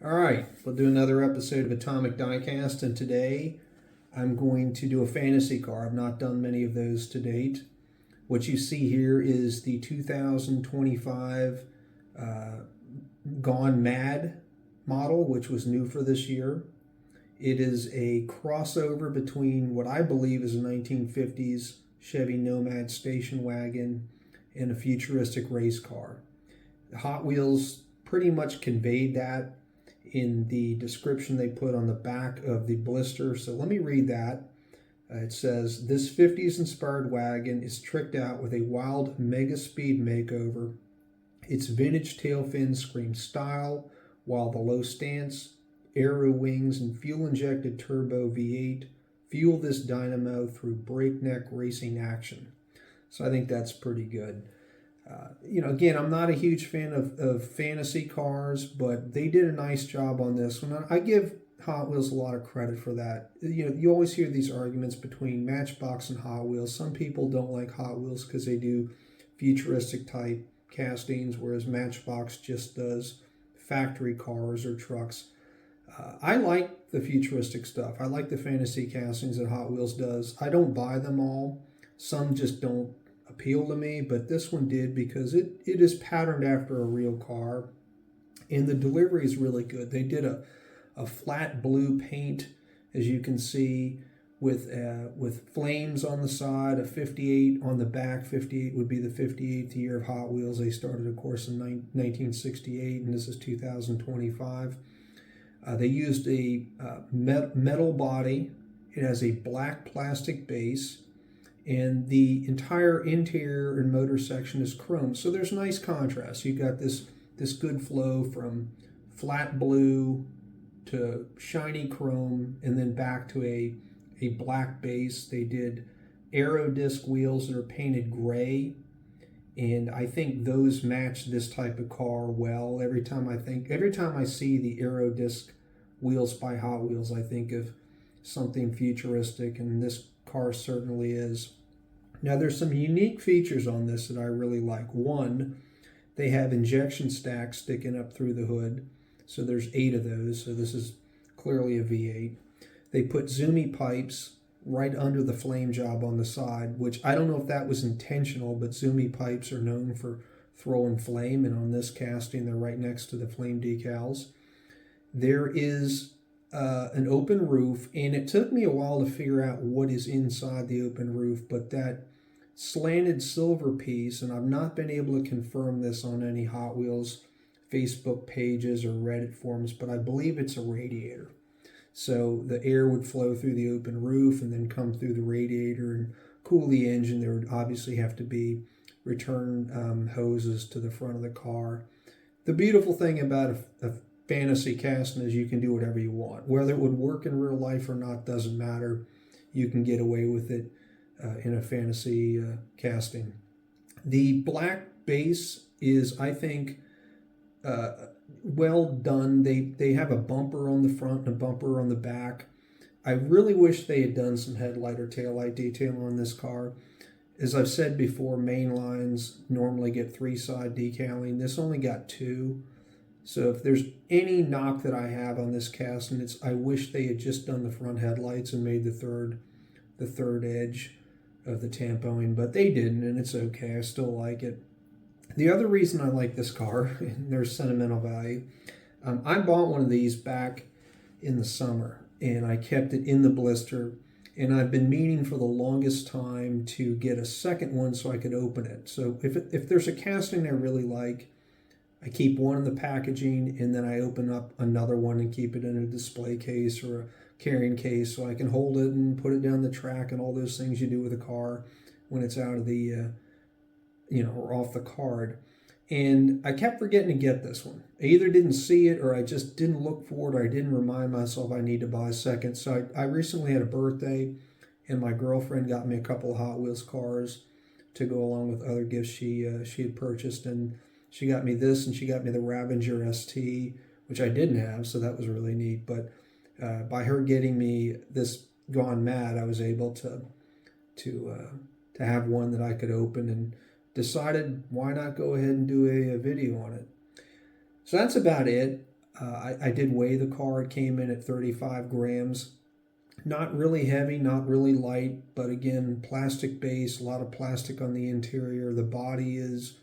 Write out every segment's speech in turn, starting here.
All right, we'll do another episode of Atomic Diecast, and today I'm going to do a fantasy car. I've not done many of those to date. What you see here is the 2025 uh, Gone Mad model, which was new for this year. It is a crossover between what I believe is a 1950s Chevy Nomad station wagon and a futuristic race car. Hot Wheels pretty much conveyed that in the description they put on the back of the blister. So let me read that. It says, "This 50s inspired wagon is tricked out with a wild mega speed makeover. Its vintage tail fins scream style, while the low stance, aero wings, and fuel injected turbo V8 fuel this dynamo through breakneck racing action." So I think that's pretty good. Again, I'm not a huge fan of fantasy cars, but they did a nice job on this one. I give Hot Wheels a lot of credit for that. You always hear these arguments between Matchbox and Hot Wheels. Some people don't like Hot Wheels because they do futuristic type castings, whereas Matchbox just does factory cars or trucks. I like the futuristic stuff. I like the fantasy castings that Hot Wheels does. I don't buy them all. Some just don't appeal to me, but this one did because it is patterned after a real car, and the delivery is really good. They did a flat blue paint, as you can see, with flames on the side, a 58 on the back. 58 would be the 58th year of Hot Wheels. They started, of course, in 1968, and this is 2025. They used a metal body. It has a black plastic base, and the entire interior and motor section is chrome. So there's nice contrast. You've got this good flow from flat blue to shiny chrome, and then back to a black base. They did aero disc wheels that are painted gray, and I think those match this type of car well. Every time I see the aero disc wheels by Hot Wheels, I think of something futuristic, and this car certainly is. Now, there's some unique features on this that I really like. One, they have injection stacks sticking up through the hood, so there's 8 of those, so this is clearly a V8. They put Zoomy pipes right under the flame job on the side, which I don't know if that was intentional, but Zoomy pipes are known for throwing flame, and on this casting, they're right next to the flame decals. There is an open roof, and it took me a while to figure out what is inside the open roof, but that slanted silver piece, and I've not been able to confirm this on any Hot Wheels Facebook pages or Reddit forums, but I believe it's a radiator. So the air would flow through the open roof and then come through the radiator and cool the engine. There would obviously have to be return hoses to the front of the car. The beautiful thing about a fantasy casting is you can do whatever you want. Whether it would work in real life or not doesn't matter. You can get away with it in a fantasy casting. The black base is, I think, well done. They have a bumper on the front and a bumper on the back. I really wish they had done some headlight or taillight detail on this car. As I've said before, main lines normally get 3 side decaling. This only got 2. So if there's any knock that I have on this casting, it's I wish they had just done the front headlights and made the third edge of the tampoing, but they didn't, and it's okay. I still like it. The other reason I like this car, and there's sentimental value, I bought one of these back in the summer, and I kept it in the blister, and I've been meaning for the longest time to get a second one so I could open it. So if there's a casting I really like, I keep one in the packaging, and then I open up another one and keep it in a display case or a carrying case so I can hold it and put it down the track and all those things you do with a car when it's out of the, or off the card. And I kept forgetting to get this one. I either didn't see it or I just didn't look for it or I didn't remind myself I need to buy a second. So I recently had a birthday, and my girlfriend got me a couple of Hot Wheels cars to go along with other gifts she had purchased, and she got me this, and she got me the Ravager ST, which I didn't have, so that was really neat. But by her getting me this Gone Mad, I was able to have one that I could open, and decided why not go ahead and do a video on it. So that's about it. I did weigh the car. It came in at 35 grams. Not really heavy, not really light, but again, plastic base, a lot of plastic on the interior. The body is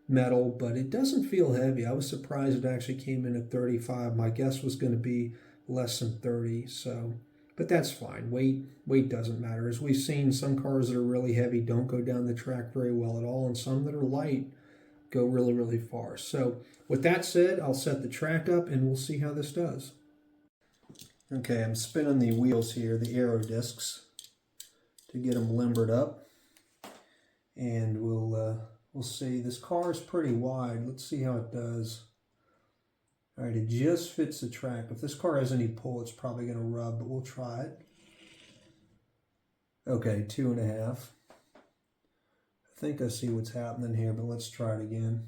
metal, but it doesn't feel heavy. I was surprised it actually came in at 35. My guess was going to be less than 30, so, but that's fine. Weight doesn't matter. As we've seen, some cars that are really heavy don't go down the track very well at all, and some that are light go really, really far. So with that said, I'll set the track up and we'll see how this does. Okay, I'm spinning the wheels here, the aero discs, to get them limbered up, and we'll see. This car is pretty wide. Let's see how it does. All right, it just fits the track. If this car has any pull, it's probably going to rub, but we'll try it. Okay, 2.5. I think I see what's happening here, but let's try it again.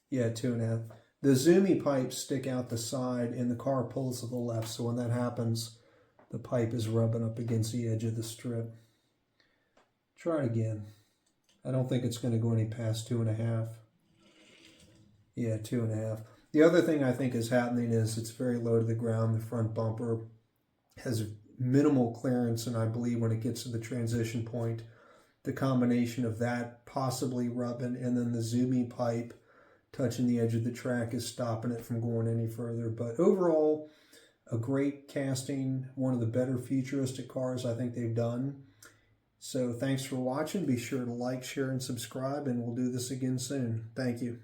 Yeah, 2.5. The Zumi pipes stick out the side and the car pulls to the left, so when that happens, the pipe is rubbing up against the edge of the strip. Try it again. I don't think it's going to go any past 2.5. Yeah, 2.5. The other thing I think is happening is it's very low to the ground. The front bumper has minimal clearance, and I believe when it gets to the transition point, the combination of that possibly rubbing and then the Zumi pipe touching the edge of the track is stopping it from going any further. But overall, a great casting, one of the better futuristic cars I think they've done. So thanks for watching. Be sure to like, share, and subscribe, and we'll do this again soon. Thank you.